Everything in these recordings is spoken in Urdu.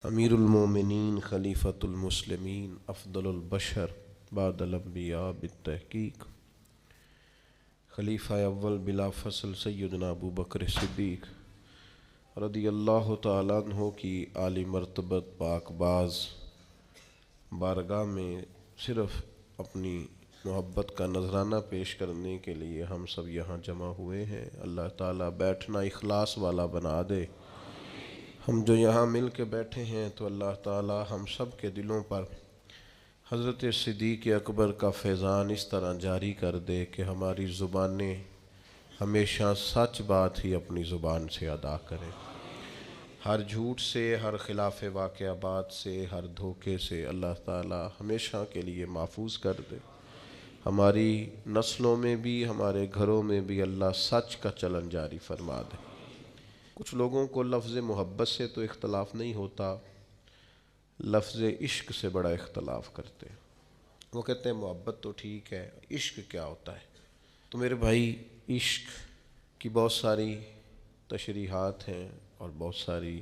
امیر المومنین خلیفۃ المسلمین افضل البشر بعد الانبیاء بالتحقیق خلیفہ اول بلا فصل سیدنا ابو بکر صدیق رضی اللہ تعالیٰ عنہ کی عالی مرتبت پاک باز بارگاہ میں صرف اپنی محبت کا نذرانہ پیش کرنے کے لیے ہم سب یہاں جمع ہوئے ہیں۔ اللہ تعالیٰ بیٹھنا اخلاص والا بنا دے۔ ہم جو یہاں مل کے بیٹھے ہیں تو اللہ تعالیٰ ہم سب کے دلوں پر حضرت صدیق اکبر کا فیضان اس طرح جاری کر دے کہ ہماری زبانیں ہمیشہ سچ بات ہی اپنی زبان سے ادا کریں، ہر جھوٹ سے، ہر خلاف واقعہ بات سے، ہر دھوکے سے اللہ تعالیٰ ہمیشہ کے لیے محفوظ کر دے۔ ہماری نسلوں میں بھی، ہمارے گھروں میں بھی اللہ سچ کا چلن جاری فرما دے۔ کچھ لوگوں کو لفظ محبت سے تو اختلاف نہیں ہوتا، لفظ عشق سے بڑا اختلاف کرتے ہیں۔ وہ کہتے ہیں محبت تو ٹھیک ہے، عشق کیا ہوتا ہے؟ تو میرے بھائی، عشق کی بہت ساری تشریحات ہیں اور بہت ساری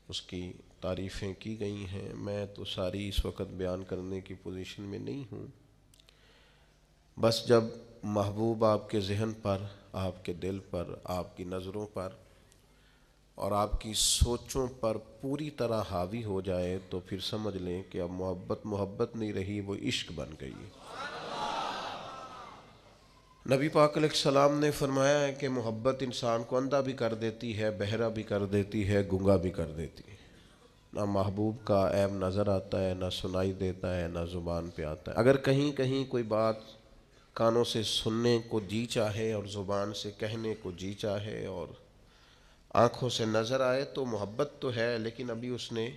اس کی تعریفیں کی گئی ہیں۔ میں تو ساری اس وقت بیان کرنے کی پوزیشن میں نہیں ہوں۔ بس جب محبوب آپ کے ذہن پر، آپ کے دل پر، آپ کی نظروں پر اور آپ کی سوچوں پر پوری طرح حاوی ہو جائے تو پھر سمجھ لیں کہ اب محبت نہیں رہی، وہ عشق بن گئی ہے۔ نبی پاک علیہ السلام نے فرمایا ہے کہ محبت انسان کو اندھا بھی کر دیتی ہے، بہرا بھی کر دیتی ہے، گنگا بھی کر دیتی ہے۔ نہ محبوب کا عیب نظر آتا ہے، نہ سنائی دیتا ہے، نہ زبان پہ آتا ہے۔ اگر کہیں کوئی بات کانوں سے سننے کو جی چاہے اور زبان سے کہنے کو جی چاہے اور آنکھوں سے نظر آئے تو محبت تو ہے، لیکن ابھی اس نے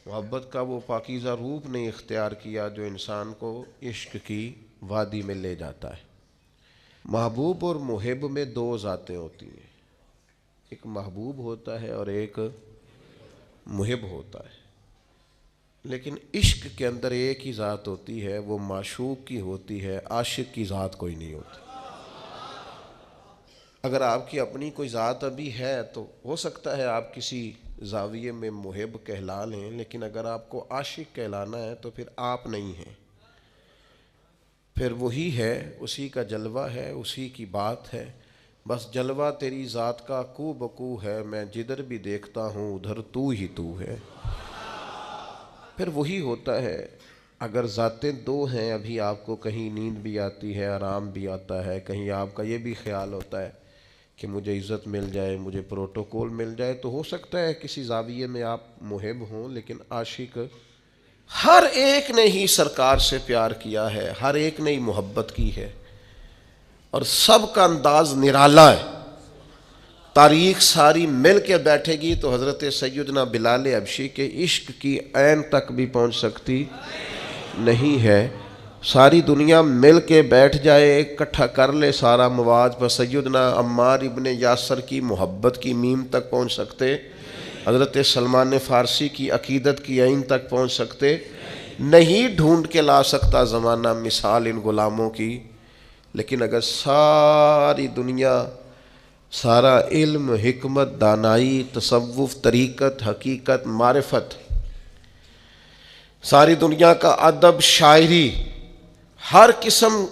محبت کا وہ پاکیزہ روپ نہیں اختیار کیا جو انسان کو عشق کی وادی میں لے جاتا ہے۔ محبوب اور محب میں دو ذاتیں ہوتی ہیں، ایک محبوب ہوتا ہے اور ایک محب ہوتا ہے، لیکن عشق کے اندر ایک ہی ذات ہوتی ہے، وہ معشوق کی ہوتی ہے، عاشق کی ذات کوئی نہیں ہوتی۔ اگر آپ کی اپنی کوئی ذات ابھی ہے تو ہو سکتا ہے آپ کسی زاویے میں محب کہلا لیں، لیکن اگر آپ کو عاشق کہلانا ہے تو پھر آپ نہیں ہیں، پھر وہی ہے، اسی کا جلوہ ہے، اسی کی بات ہے۔ بس جلوہ تیری ذات کا کو بکو ہے، میں جدھر بھی دیکھتا ہوں ادھر تو ہی تو ہے، پھر وہی ہوتا ہے۔ اگر ذاتیں دو ہیں، ابھی آپ کو کہیں نیند بھی آتی ہے، آرام بھی آتا ہے، کہیں آپ کا یہ بھی خیال ہوتا ہے کہ مجھے عزت مل جائے، مجھے پروٹوکول مل جائے، تو ہو سکتا ہے کسی زاویے میں آپ محب ہوں، لیکن عاشق ہر ایک نے ہی سرکار سے پیار کیا ہے، ہر ایک نے ہی محبت کی ہے، اور سب کا انداز نرالا ہے۔ تاریخ ساری مل کے بیٹھے گی تو حضرت سیدنا بلال حبشی کے عشق کی عین تک بھی پہنچ سکتی نہیں ہے۔ ساری دنیا مل کے بیٹھ جائے، اکٹھا کر لے سارا مواد، پر سیدنا عمار ابن یاسر کی محبت کی میم تک پہنچ سکتے، حضرت سلمان فارسی کی عقیدت کی عین تک پہنچ سکتے نہیں۔ ڈھونڈ کے لا سکتا زمانہ مثال ان غلاموں کی، لیکن اگر ساری دنیا، سارا علم، حکمت، دانائی، تصوف، طریقت، حقیقت، معرفت، ساری دنیا کا ادب، شاعری، ہر قسم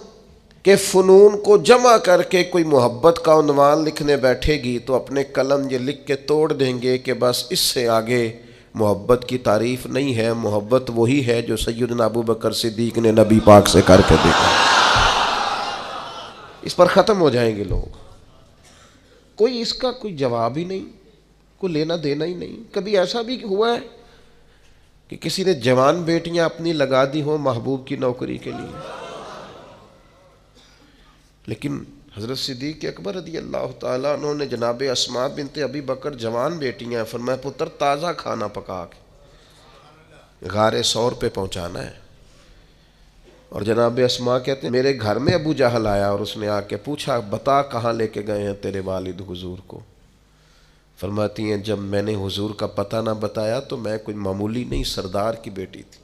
کے فنون کو جمع کر کے کوئی محبت کا عنوان لکھنے بیٹھے گی تو اپنے قلم یہ لکھ کے توڑ دیں گے کہ بس اس سے آگے محبت کی تعریف نہیں ہے۔ محبت وہی ہے جو سیدنا ابو بکر صدیق نے نبی پاک سے کر کے دیکھا۔ اس پر ختم ہو جائیں گے لوگ، کوئی اس کا کوئی جواب ہی نہیں، کوئی لینا دینا ہی نہیں۔ کبھی ایسا بھی ہوا ہے کہ کسی نے جوان بیٹیاں اپنی لگا دی ہوں محبوب کی نوکری کے لیے؟ لیکن حضرت صدیق اکبر رضی اللہ تعالیٰ عنہ نے جناب اسماء بنت ابی بکر جوان بیٹیاں، فرمایا پتر تازہ کھانا پکا کے غار ثور پہ پہنچانا ہے۔ اور جناب اسماء کہتے ہیں میرے گھر میں ابو جہل آیا اور اس نے آ کے پوچھا بتا کہاں لے کے گئے ہیں تیرے والد حضور کو؟ فرماتی ہیں جب میں نے حضور کا پتہ نہ بتایا تو میں کوئی معمولی نہیں، سردار کی بیٹی تھی،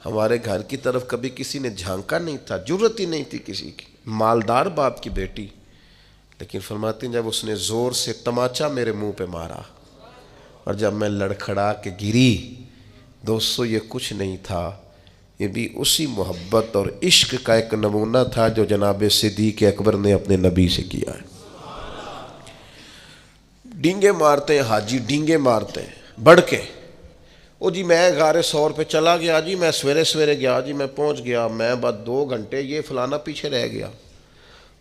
ہمارے گھر کی طرف کبھی کسی نے جھانکا نہیں تھا، جرت ہی نہیں تھی کسی کی، مالدار باپ کی بیٹی۔ لیکن فرماتی ہیں جب اس نے زور سے تماچا میرے منہ پہ مارا اور جب میں لڑکھڑا کے گری، دوستو یہ کچھ نہیں تھا، یہ بھی اسی محبت اور عشق کا ایک نمونہ تھا جو جناب صدیق اکبر نے اپنے نبی سے کیا ہے۔ ڈینگے مارتے ہیں حاجی، ڈینگے مارتے ہیں بڑھ کے، او جی میں غار ثور پہ چلا گیا جی، میں سویرے سویرے گیا جی، میں پہنچ گیا، میں بعد 2 گھنٹے، یہ فلانا پیچھے رہ گیا۔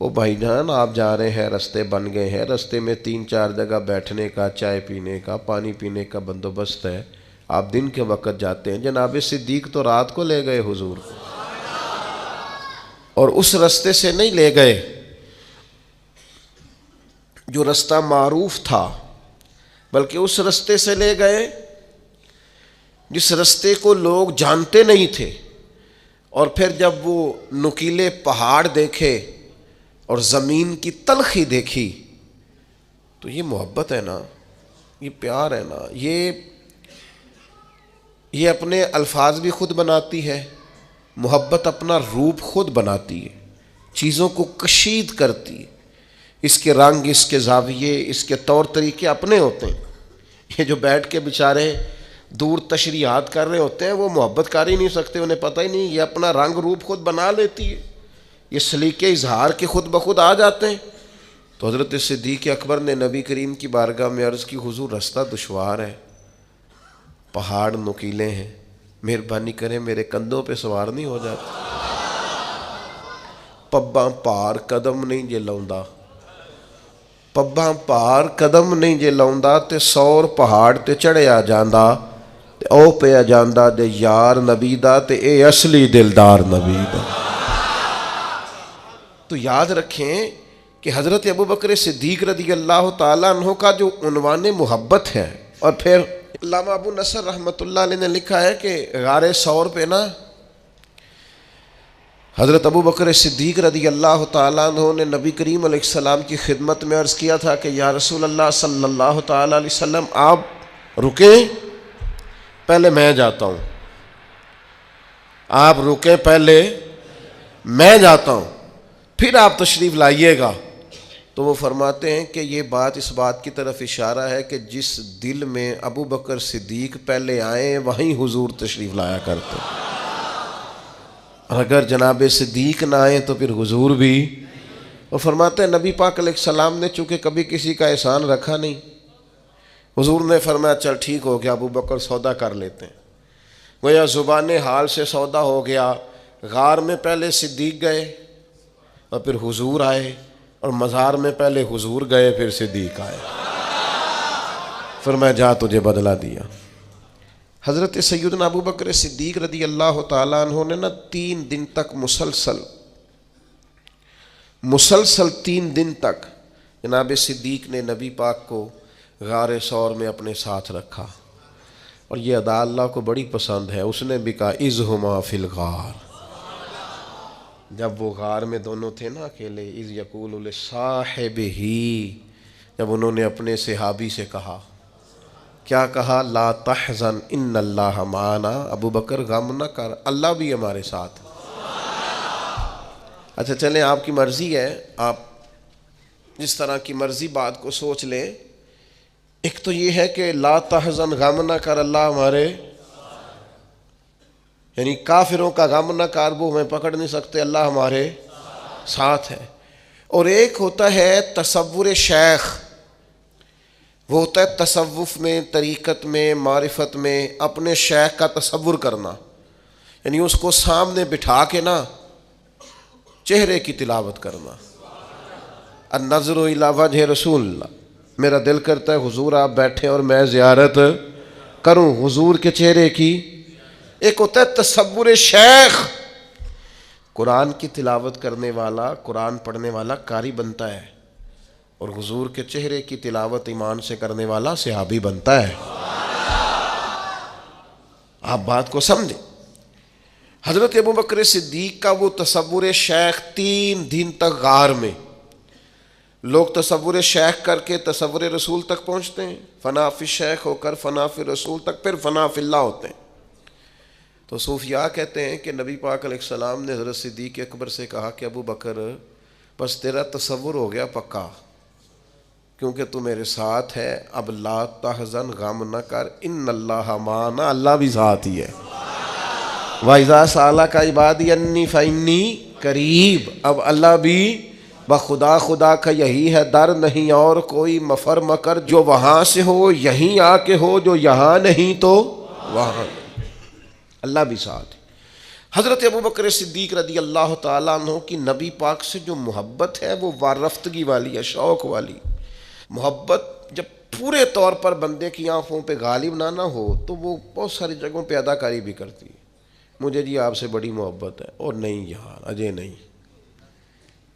او بھائی جان آپ جا رہے ہیں، رستے بن گئے ہیں، رستے میں 3-4 جگہ بیٹھنے کا، چائے پینے کا، پانی پینے کا بندوبست ہے، آپ دن کے وقت جاتے ہیں۔ جناب صدیق تو رات کو لے گئے حضور کو، اور اس رستے سے نہیں لے گئے جو رستہ معروف تھا، بلکہ اس رستے سے لے گئے جس رستے کو لوگ جانتے نہیں تھے۔ اور پھر جب وہ نکیلے پہاڑ دیکھے اور زمین کی تلخی دیکھی تو یہ محبت ہے نا، یہ پیار ہے نا، یہ اپنے الفاظ بھی خود بناتی ہے، محبت اپنا روپ خود بناتی ہے، چیزوں کو کشید کرتی ہے، اس کے رنگ، اس کے زاویے، اس کے طور طریقے اپنے ہوتے ہیں۔ یہ جو بیٹھ کے بیچارے دور تشریحات کر رہے ہوتے ہیں وہ محبت کر ہی نہیں سکتے، انہیں پتہ ہی نہیں، یہ اپنا رنگ روپ خود بنا لیتی ہے، یہ سلیقے اظہار کے خود بخود آ جاتے ہیں۔ تو حضرت صدیق اکبر نے نبی کریم کی بارگاہ میں عرض کی، حضور رستہ دشوار ہے، پہاڑ نکیلے ہیں، مہربانی کریں میرے کندھوں پہ سوار نہیں ہو جاتا؟ پباں پار قدم نہیں جے لاؤندا، پباں پار قدم نہیں جے لاؤندا تے 100 پہاڑ تے چڑھیا جاندا تے او پیا جاندا دے یار نبی دا تے اے اصلی دلدار نبی دا۔ تو یاد رکھیں کہ حضرت ابوبکر صدیق رضی اللہ تعالیٰ عنہ کا جو عنوان محبت ہے، اور پھر علامہ ابو نصر رحمۃ اللہ علیہ نے لکھا ہے کہ غار ثور پہ نا حضرت ابوبکر صدیق رضی اللہ تعالیٰ عنہ نے نبی کریم علیہ السلام کی خدمت میں عرض کیا تھا کہ یا رسول اللہ صلی اللہ تعالیٰ علیہ وسلم آپ رکیں، پہلے میں جاتا ہوں، آپ رکیں پہلے میں جاتا ہوں، پھر آپ تشریف لائیے گا۔ تو وہ فرماتے ہیں کہ یہ بات اس بات کی طرف اشارہ ہے کہ جس دل میں ابو بکر صدیق پہلے آئے وہیں حضور تشریف لایا کرتے، اور اگر جناب صدیق نہ آئے تو پھر حضور بھی۔ وہ فرماتے ہیں نبی پاک علیہ السلام نے چونکہ کبھی کسی کا احسان رکھا نہیں، حضور نے فرمایا چل ٹھیک ہو گیا ابو بکر سودا کر لیتے ہیں، گویا زبان حال سے سودا ہو گیا۔ غار میں پہلے صدیق گئے اور پھر حضور آئے، اور مزار میں پہلے حضور گئے پھر صدیق آئے، فرمایا جا تجھے بدلہ دیا۔ حضرت سیدنا ابو بکر صدیق رضی اللہ تعالیٰ عنہ نے 3 دن تک مسلسل 3 دن تک جناب صدیق نے نبی پاک کو غار ثور میں اپنے ساتھ رکھا، اور یہ ادا اللہ کو بڑی پسند ہے۔ اس نے بھی کہا اذہما فی الغار، جب وہ غار میں دونوں تھے نا اکیلے، اذ یقول لصاحبہ، جب انہوں نے اپنے صحابی سے کہا، کیا کہا؟ لا تحزن ان اللہ معنا، ابو بکر غم نہ کر، اللہ بھی ہمارے ساتھ۔ اچھا چلیں آپ کی مرضی ہے، آپ جس طرح کی مرضی بات کو سوچ لیں۔ ایک تو یہ ہے کہ لا تحزن، غم نہ کر، اللہ ہمارے، یعنی کافروں کا غم نہ کر وہ ہمیں پکڑ نہیں سکتے، اللہ ہمارے ساتھ ہے۔ اور ایک ہوتا ہے تصور شیخ، وہ ہوتا ہے تصوف میں، طریقت میں، معرفت میں اپنے شیخ کا تصور کرنا، یعنی اس کو سامنے بٹھا کے نا چہرے کی تلاوت کرنا۔ النظر الی وجہ رسول اللہ، میرا دل کرتا ہے حضور آپ بیٹھے اور میں زیارت کروں حضور کے چہرے کی۔ ایک ہوتا ہے تصور شیخ، قرآن کی تلاوت کرنے والا، قرآن پڑھنے والا قاری بنتا ہے، اور حضور کے چہرے کی تلاوت ایمان سے کرنے والا صحابی بنتا ہے۔ آپ بات کو سمجھیں۔ حضرت ابوبکر صدیق کا وہ تصور شیخ 3 دن تک غار میں، لوگ تصور شیخ کر کے تصور رسول تک پہنچتے ہیں، فنا فی شیخ ہو کر فنا فی رسول تک، پھر فنا فی اللہ ہوتے ہیں۔ تو صوفیاء کہتے ہیں کہ نبی پاک علیہ السلام نے حضرت صدیق اکبر سے کہا کہ ابو بکر بس تیرا تصور ہو گیا پکا، کیونکہ تو میرے ساتھ ہے، اب لا تحزن، غم نہ کر، ان اللہ معنا، اللہ بھی ساتھ ہی ہے۔ وَإِذَا سَأَلَكَ عِبَادِي عَنِّي فَإِنِّي قریب، اب اللہ بھی بخدا، خدا کا یہی ہے در، نہیں اور کوئی مفر مکر، جو وہاں سے ہو یہیں آ کے ہو، جو یہاں نہیں تو وہاں، اللہ بھی ساتھ ہے۔ حضرت ابوبکر صدیق رضی اللہ تعالیٰ عنہ کی نبی پاک سے جو محبت ہے وہ وارفتگی والی ہے، شوق والی محبت۔ جب پورے طور پر بندے کی آنکھوں پہ غالب نہ ہو تو وہ بہت ساری جگہوں پہ اداکاری بھی کرتی ہے۔ مجھے جی آپ سے بڑی محبت ہے، اور نہیں یار اجے نہیں،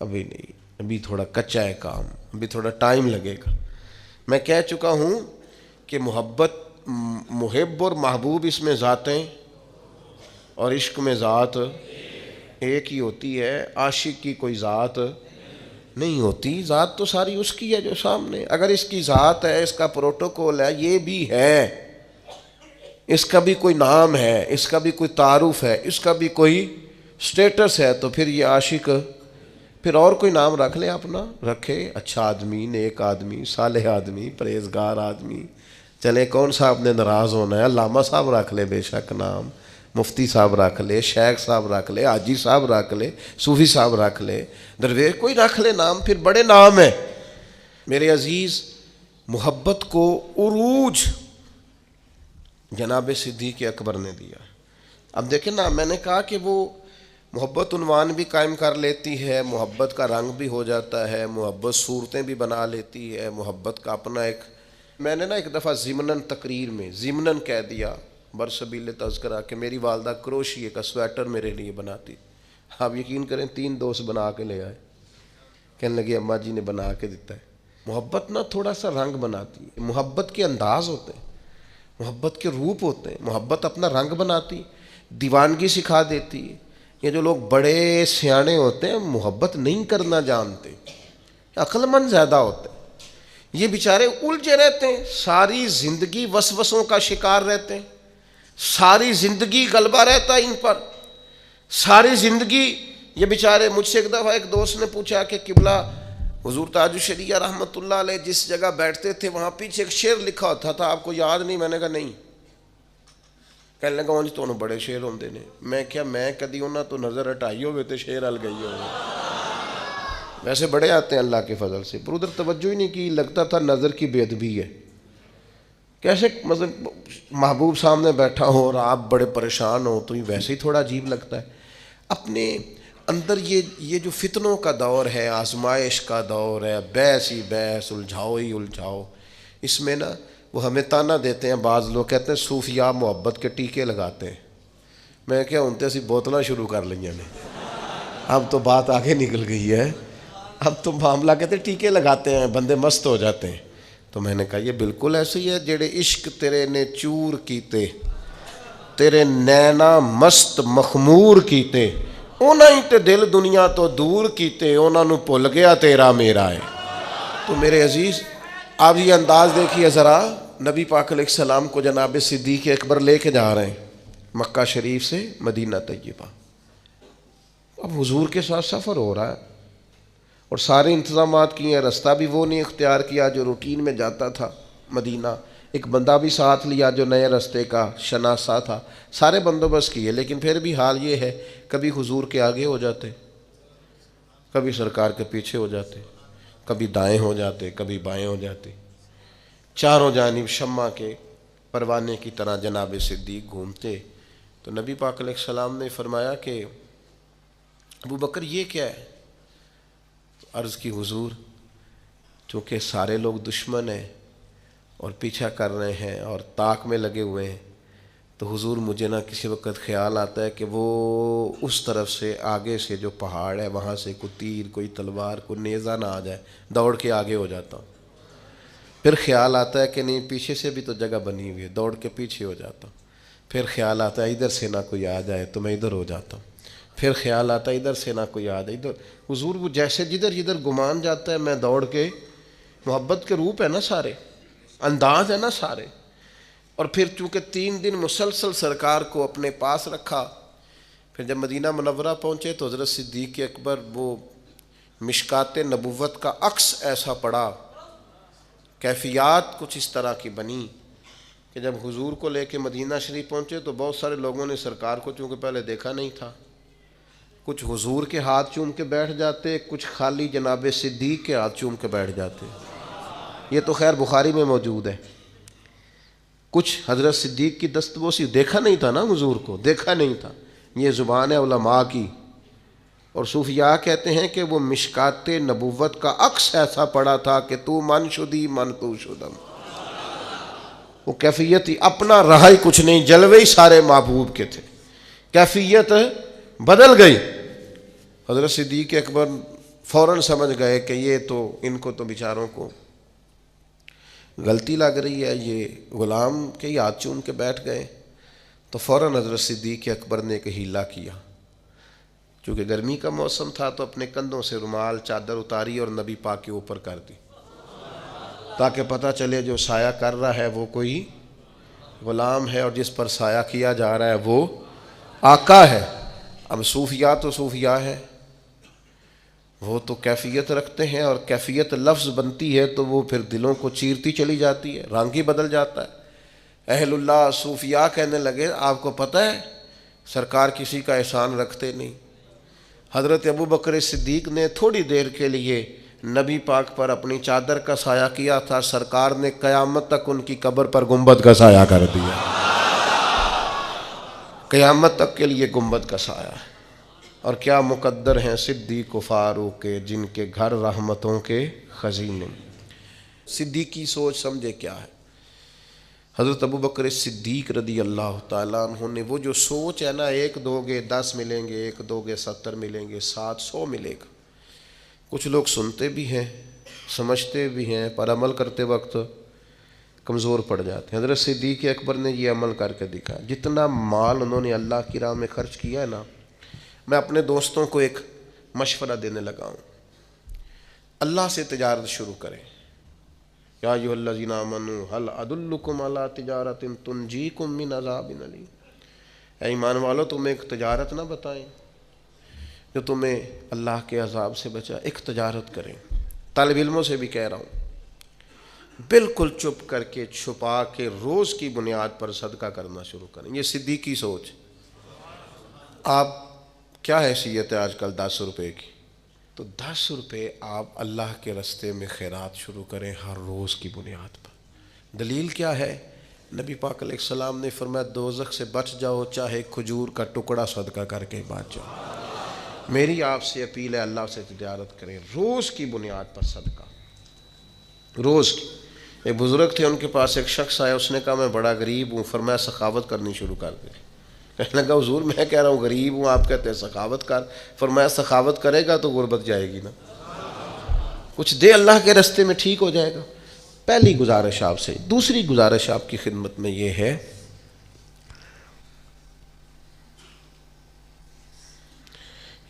ابھی نہیں، ابھی تھوڑا کچا ہے کام، ابھی تھوڑا ٹائم لگے گا۔ میں کہہ چکا ہوں کہ محبت، محب اور محبوب اس میں ذاتیں اور عشق میں ذات ایک ہی ہوتی ہے، عاشق کی کوئی ذات نہیں ہوتی، ذات تو ساری اس کی ہے جو سامنے۔ اگر اس کی ذات ہے، اس کا پروٹوکول ہے، یہ بھی ہے، اس کا بھی کوئی نام ہے، اس کا بھی کوئی تعارف ہے، اس کا بھی کوئی سٹیٹس ہے، تو پھر یہ عاشق پھر اور کوئی نام رکھ لے اپنا، رکھے، اچھا آدمی، نیک آدمی، صالح آدمی، پرہیزگار آدمی، چلے کون صاحب نے ناراض ہونا ہے، علامہ صاحب رکھ لے بے شک نام، مفتی صاحب رکھ لے، شیخ صاحب رکھ لے، حاجی صاحب رکھ لے، صوفی صاحب رکھ لے، درویش کوئی رکھ لے نام، پھر بڑے نام ہیں۔ میرے عزیز، محبت کو عروج جناب صدیق اکبر نے دیا۔ اب دیکھیں نا، میں نے کہا کہ وہ محبت عنوان بھی قائم کر لیتی ہے، محبت کا رنگ بھی ہو جاتا ہے، محبت صورتیں بھی بنا لیتی ہے، محبت کا اپنا ایک، میں نے نا ایک دفعہ ضمناً تقریر میں ضمناً کہہ دیا برسبیل تذکرہ کہ میری والدہ کروشیے کا سویٹر میرے لیے بناتی، آپ یقین کریں 3 دوست بنا کے لے آئے، کہنے لگے اماں جی نے بنا کے دیتا ہے۔ محبت نا تھوڑا سا رنگ بناتی ہے، محبت کے انداز ہوتے ہیں، محبت کے روپ ہوتے ہیں، محبت اپنا رنگ بناتی، دیوانگی سکھا دیتی ہے۔ یہ جو لوگ بڑے سیانے ہوتے ہیں محبت نہیں کرنا جانتے، عقل مند زیادہ ہوتے ہیں، یہ بیچارے الجھے رہتے ہیں، ساری زندگی وسوسوں کا شکار رہتے ہیں، ساری زندگی غلبہ رہتا ہے ان پر، ساری زندگی یہ بیچارے۔ مجھ سے ایک دفعہ ایک دوست نے پوچھا کہ قبلہ حضور تاج الشریعہ رحمۃ اللہ علیہ جس جگہ بیٹھتے تھے وہاں پیچھے ایک شعر لکھا ہوتا تھا، آپ کو یاد نہیں؟ میں نے کہا نہیں۔ کہنے لگا جی تو بڑے شعر ہوندے نے۔ میں کیا میں کدی انہاں تو نظر ہٹائی ہوئے تے شعر ہل گئی ہوئے، ویسے بڑے آتے ہیں اللہ کے فضل سے، پر ادھر توجہ ہی نہیں کی، لگتا تھا نظر کی بے ادبی ہے۔ کیسے مثلا محبوب سامنے بیٹھا ہو اور آپ بڑے پریشان ہو تو یہ ویسے ہی تھوڑا عجیب لگتا ہے۔ اپنے اندر یہ جو فتنوں کا دور ہے، آزمائش کا دور ہے، بحث ہی بحث، الجھاؤ ہی الجھاؤ، اس میں نا وہ ہمیں تانا دیتے ہیں، بعض لوگ کہتے ہیں صوفیاء محبت کے ٹیکے لگاتے ہیں۔ میں کیا ہونتے اسی بوتلاں شروع کر لیں نے، اب تو بات آگے نکل گئی ہے، اب تو معاملہ کہتے ہیں ٹیکے لگاتے ہیں، بندے مست ہو جاتے ہیں۔ تو میں نے کہا یہ بالکل ایسے ہی ہے، جڑے عشق تیرے نے چور کیتے، تیرے نینا مست مخمور کیتے، انہاں ہی تے دل دنیا تو دور کیتے، انہاں نو بھل گیا تیرا میرا ہے۔ تو میرے عزیز آپ یہ انداز دیکھیے ذرا، نبی پاک علیہ السلام کو جناب صدیق اکبر لے کے جا رہے ہیں مکہ شریف سے مدینہ طیبہ۔ اب حضور کے ساتھ سفر ہو رہا ہے اور سارے انتظامات کیے ہیں، رستہ بھی وہ نہیں اختیار کیا جو روٹین میں جاتا تھا مدینہ، ایک بندہ بھی ساتھ لیا جو نئے رستے کا شناسا تھا، سارے بندوبست کیے، لیکن پھر بھی حال یہ ہے کبھی حضور کے آگے ہو جاتے، کبھی سرکار کے پیچھے ہو جاتے، کبھی دائیں ہو جاتے، کبھی بائیں ہو جاتے، چاروں جانب شمع کے پروانے کی طرح جناب صدیق گھومتے۔ تو نبی پاک علیہ السلام نے فرمایا کہ ابو بکر یہ کیا ہے؟ عرض کی حضور چونکہ سارے لوگ دشمن ہیں اور پیچھا کر رہے ہیں اور طاق میں لگے ہوئے ہیں، تو حضور مجھے نہ کسی وقت خیال آتا ہے کہ وہ اس طرف سے آگے سے جو پہاڑ ہے وہاں سے کوئی تیر، کوئی تلوار، کوئی نیزہ نہ آ جائے، دوڑ کے آگے ہو جاتا ہوں۔ پھر خیال آتا ہے کہ نہیں پیچھے سے بھی تو جگہ بنی ہوئی ہے، دوڑ کے پیچھے ہو جاتا ہوں۔ پھر خیال آتا ہے ادھر سے نہ کوئی آ جائے تو میں ادھر ہو جاتا ہوں۔ پھر خیال آتا ہے ادھر سے نہ کوئی آ جائے ادھر۔ حضور وہ جیسے جدھر گمان جاتا ہے میں دوڑ کے، محبت کے روپ ہے نا سارے، انداز ہے نا سارے۔ اور پھر چونکہ 3 دن مسلسل سرکار کو اپنے پاس رکھا، پھر جب مدینہ منورہ پہنچے تو حضرت صدیق اکبر وہ مشکات نبوت کا عکس ایسا پڑا کیفیات کچھ اس طرح کی بنی کہ جب حضور کو لے کے مدینہ شریف پہنچے تو بہت سارے لوگوں نے سرکار کو چونکہ پہلے دیکھا نہیں تھا، کچھ حضور کے ہاتھ چوم کے بیٹھ جاتے، کچھ خالی جناب صدیق کے ہاتھ چوم کے بیٹھ جاتے۔ یہ تو خیر بخاری میں موجود ہے۔ کچھ حضرت صدیق کی دستبوسی، دیکھا نہیں تھا نا حضور کو، دیکھا نہیں تھا۔ یہ زبان ہے علماء کی، اور صوفیاء کہتے ہیں کہ وہ مشکات نبوت کا عکس ایسا پڑا تھا کہ تو من شدی من تو شدم۔ وہ کیفیت ہی اپنا رہا ہی کچھ نہیں، جلوے ہی سارے محبوب کے تھے، کیفیت بدل گئی۔ حضرت صدیق اکبر فوراً سمجھ گئے کہ یہ تو ان کو تو بیچاروں کو غلطی لگ رہی ہے، یہ غلام کے ہی ہاتھ چوم کے بیٹھ گئے۔ تو فوراً حضرت صدیق اکبر نے ایک ہیلا کیا، چونکہ گرمی کا موسم تھا تو اپنے کندھوں سے رومال چادر اتاری اور نبی پاک کے اوپر کر دی، تاکہ پتہ چلے جو سایہ کر رہا ہے وہ کوئی غلام ہے، اور جس پر سایہ کیا جا رہا ہے وہ آقا ہے۔ اب صوفیاء تو صوفیاء ہے، وہ تو کیفیت رکھتے ہیں، اور کیفیت لفظ بنتی ہے تو وہ پھر دلوں کو چیرتی چلی جاتی ہے، رنگ ہی بدل جاتا ہے۔ اہل اللہ صوفیاء کہنے لگے آپ کو پتہ ہے سرکار کسی کا احسان رکھتے نہیں۔ حضرت ابو بکر صدیق نے تھوڑی دیر کے لیے نبی پاک پر اپنی چادر کا سایہ کیا تھا، سرکار نے قیامت تک ان کی قبر پر گنبد کا سایہ کر دیا، قیامت تک کے لیے گنبد کا سایہ۔ اور کیا مقدر ہیں صدیق و فاروق کے، جن کے گھر رحمتوں کے خزینے۔ صدیقی سوچ سمجھے کیا ہے؟ حضرت ابو بکر صدیق رضی اللہ تعالیٰ عنہ نے وہ جو سوچ ہے نا، 1 دو گے 10 ملیں گے، 1 دو گے 70 ملیں گے، 700 ملے گا۔ کچھ لوگ سنتے بھی ہیں، سمجھتے بھی ہیں، پر عمل کرتے وقت کمزور پڑ جاتے ہیں۔ حضرت صدیق اکبر نے یہ عمل کر کے دکھا، جتنا مال انہوں نے اللہ کی راہ میں خرچ کیا ہے نا۔ میں اپنے دوستوں کو ایک مشورہ دینے لگا ہوں، اللہ سے تجارت شروع کریں۔ یا ایھا الذین آمنوا ھل ادلکم علی تجارۃ تنجیکم من عذاب علیم۔ اے ایمان والو، تمہیں ایک تجارت نہ بتائیں جو تمہیں اللہ کے عذاب سے بچا؟ ایک تجارت کریں۔ طالب علموں سے بھی کہہ رہا ہوں، بالکل چپ کر کے چھپا کے روز کی بنیاد پر صدقہ کرنا شروع کریں۔ یہ صدیقی سوچ۔ آپ کیا حیثیت ہے آج کل 10 روپے کی؟ تو 10 روپے آپ اللہ کے راستے میں خیرات شروع کریں ہر روز کی بنیاد پر۔ دلیل کیا ہے؟ نبی پاک علیہ السلام نے فرمایا دوزخ سے بچ جاؤ، چاہے کھجور کا ٹکڑا صدقہ کر کے بچ جاؤ۔ میری آپ سے اپیل ہے، اللہ سے تجارت کریں، روز کی بنیاد پر صدقہ، روز کی۔ ایک بزرگ تھے، ان کے پاس ایک شخص آیا، اس نے کہا میں بڑا غریب ہوں، فرمایا سخاوت کرنی شروع کر دیں۔ کہنے لگا حضور میں کہہ رہا ہوں غریب ہوں، آپ کہتے ہیں سخاوت کر۔ فرمایا سخاوت کرے گا تو غربت جائے گی نا، کچھ دے اللہ کے راستے میں، ٹھیک ہو جائے گا۔ پہلی گزارش آپ سے۔ دوسری گزارش آپ کی خدمت میں یہ ہے،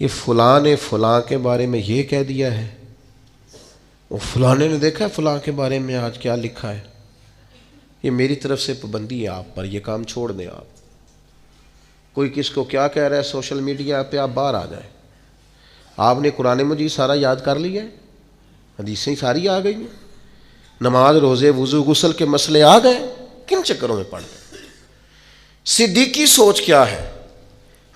یہ فلاں نے فلاں کے بارے میں یہ کہہ دیا ہے، وہ فلاں نے دیکھا ہے فلاں کے بارے میں آج کیا لکھا ہے، یہ میری طرف سے پابندی ہے آپ پر، یہ کام چھوڑ دیں آپ۔ کوئی کس کو کیا کہہ رہا ہے سوشل میڈیا پہ، آپ باہر آ جائیں۔ آپ نے قرآن مجید سارا یاد کر لیا ہے، حدیثیں ساری آ گئی ہیں، نماز روزے وضو غسل کے مسئلے آ گئے، کن چکروں میں پڑ گئے؟ صدیقی سوچ کیا ہے؟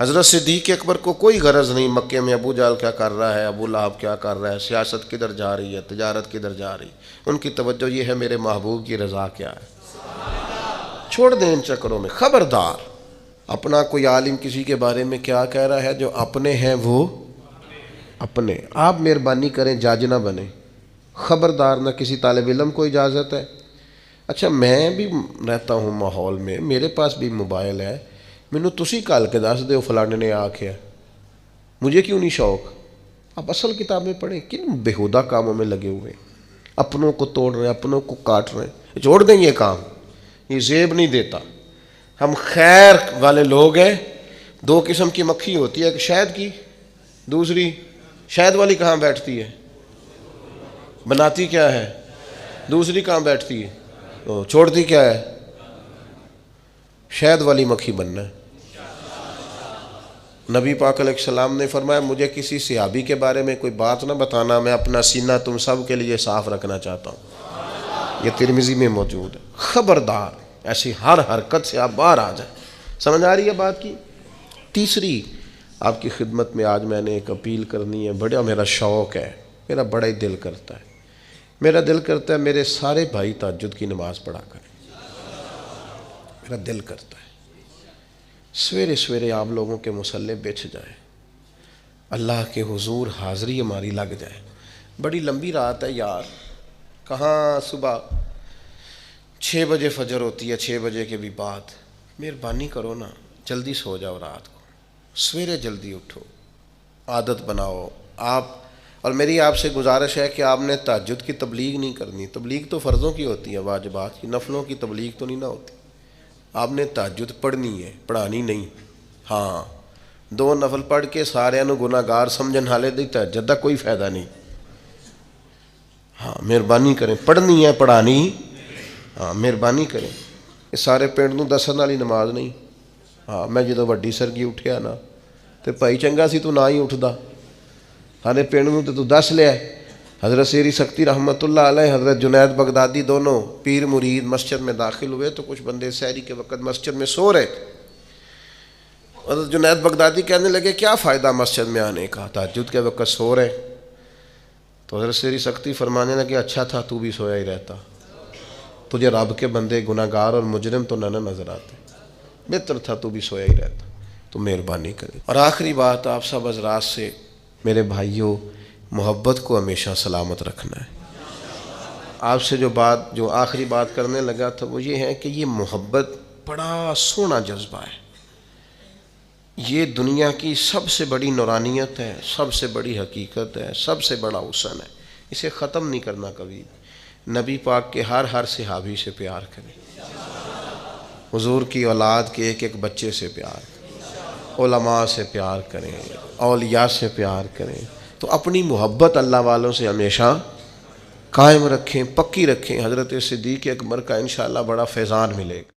حضرت صدیق اکبر کو کوئی غرض نہیں مکے میں ابو جہل کیا کر رہا ہے، ابو لہب کیا کر رہا ہے، سیاست کدھر جا رہی ہے، تجارت کدھر جا رہی ہے۔ ان کی توجہ یہ ہے میرے محبوب کی رضا کیا ہے۔ چھوڑ دیں ان چکروں میں۔ خبردار، اپنا کوئی عالم کسی کے بارے میں کیا کہہ رہا ہے، جو اپنے ہیں وہ اپنے، آپ مہربانی کریں جج نہ بنیں۔ خبردار، نہ کسی طالب علم کو اجازت ہے۔ اچھا میں بھی رہتا ہوں ماحول میں، میرے پاس بھی موبائل ہے، مینوں تسی کل کے دس دیو فلانے نے آکھیا، مجھے کیوں نہیں شوق؟ آپ اصل کتابیں پڑھیں، کن بےہودہ کاموں میں لگے ہوئے، اپنوں کو توڑ رہے ہیں، اپنوں کو کاٹ رہے ہیں۔ چھوڑ دیں یہ کام، یہ زیب نہیں دیتا۔ ہم خیر والے لوگ ہیں۔ 2 قسم کی مکھی ہوتی ہے، ایک شہد کی، دوسری شہد والی کہاں بیٹھتی ہے؟ بناتی کیا ہے؟ دوسری کہاں بیٹھتی ہے؟ تو چھوڑتی کیا ہے؟ شہد والی مکھی بننا ہے۔ نبی پاک علیہ السلام نے فرمایا مجھے کسی صحابی کے بارے میں کوئی بات نہ بتانا، میں اپنا سینہ تم سب کے لیے صاف رکھنا چاہتا ہوں۔ یہ ترمذی میں موجود ہے۔ خبردار ایسی ہر حرکت سے آپ باہر آ جائیں۔ سمجھ آ رہی ہے بات کی؟ تیسری آپ کی خدمت میں آج میں نے ایک اپیل کرنی ہے، بڑا میرا شوق ہے، میرا بڑا ہی دل کرتا ہے، میرا دل کرتا ہے میرے سارے بھائی تہجد کی نماز پڑھا کریں، میرا دل کرتا ہے سویرے سویرے آپ لوگوں کے مصلے بچھ جائیں، اللہ کے حضور حاضری ہماری لگ جائے۔ بڑی لمبی رات ہے یار، کہاں صبح 6 بجے فجر ہوتی ہے، 6 بجے کے بھی بعد۔ مہربانی کرو نا، جلدی سو جاؤ، رات کو سویرے جلدی اٹھو، عادت بناؤ آپ۔ اور میری آپ سے گزارش ہے کہ آپ نے تہجد کی تبلیغ نہیں کرنی، تبلیغ تو فرضوں کی ہوتی ہے، واجبات کی، نفلوں کی تبلیغ تو نہیں نہ ہوتی۔ آپ نے تہجد پڑھنی ہے، پڑھانی نہیں۔ ہاں 2 نفل پڑھ کے سارے نو گناہ گار سمجھن حالے دی تہجد دا کوئی فائدہ نہیں۔ ہاں مہربانی کریں، پڑھنی ہے پڑھانی، ہاں مہربانی کریں۔ یہ سارے پنڈ نو دسن والی نماز نہیں۔ ہاں میں جدو وڈی سرگی اٹھیا نا تے بھائی چنگا سی تو نہ ہی اٹھدا، سارے پنڈ نو تے تو دس لیا۔ حضرت سیری سختی رحمت اللہ علیہ، حضرت جنید بغدادی دونوں پیر مرید مسجد میں داخل ہوئے تو کچھ بندے سحری کے وقت مسجد میں سو رہے تھے۔ حضرت جنید بغدادی کہنے لگے کیا فائدہ مسجد میں آنے کا، تہجد کے وقت سو رہے۔ تو حضرت سیری سختی فرمانے لگے اچھا تھا تو بھی سویا ہی رہتا، تجھے رب کے بندے گناہ گار اور مجرم تو نہ نظر آتے، بہتر تھا تو بھی سویا ہی رہتا۔ تو مہربانی کریں۔ اور آخری بات آپ سب حضرات سے، میرے بھائیوں، محبت کو ہمیشہ سلامت رکھنا ہے۔ آپ سے جو آخری بات کرنے لگا تھا وہ یہ ہے کہ یہ محبت بڑا سونا جذبہ ہے، یہ دنیا کی سب سے بڑی نورانیت ہے، سب سے بڑی حقیقت ہے، سب سے بڑا حسن ہے، اسے ختم نہیں کرنا کبھی۔ نبی پاک کے ہر صحابی سے پیار کریں، حضور کی اولاد کے ایک بچے سے پیار کریں، علماء سے پیار کریں، اولیاء سے پیار کریں، تو اپنی محبت اللہ والوں سے ہمیشہ قائم رکھیں، پکی رکھیں۔ حضرت صدیق اکبر کا انشاءاللہ بڑا فیضان ملے گا۔